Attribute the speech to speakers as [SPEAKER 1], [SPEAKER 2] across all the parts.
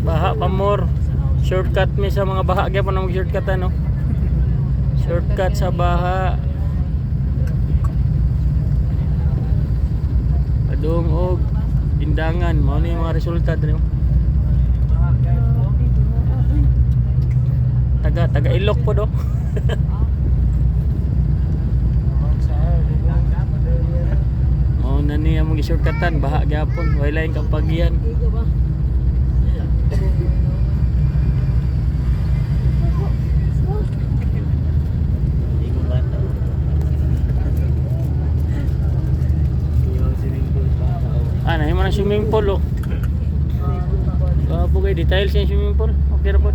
[SPEAKER 1] Baha pa more. Shortcut mi sa mga baha gyud pa na mag-shortcut ano. Shortcut sa baha. Padung og tindangan mao ni mga resulta diri. Taga Ilok po do. Mao na ni among gi-shortcutan baha gyapon, way lain kapagyan. Ano yung mga swimming pool oh. Gapo kayo details yung swimming pool. Okay na po.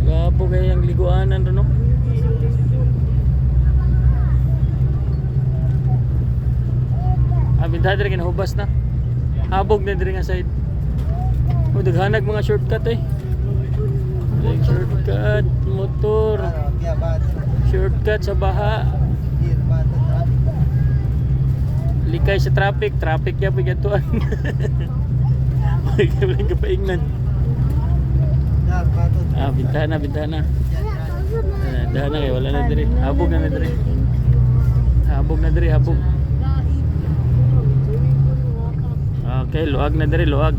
[SPEAKER 1] Gapo kayo yung liguanan doon no. Bintahan din kinahubas na. Habog na din nga side. Daghanag mga shortcut eh. Shortcut motor. Shortcut sa baha. Likay sa traffic kaya pagatuan. Walang kapaingnan. Bintana. Dahan na kayo, wala na diri. Habog na diri. Habog. Okay, luag na diri, luag.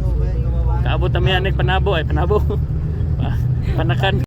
[SPEAKER 1] Kaabot na miyanig panabo. Panakan.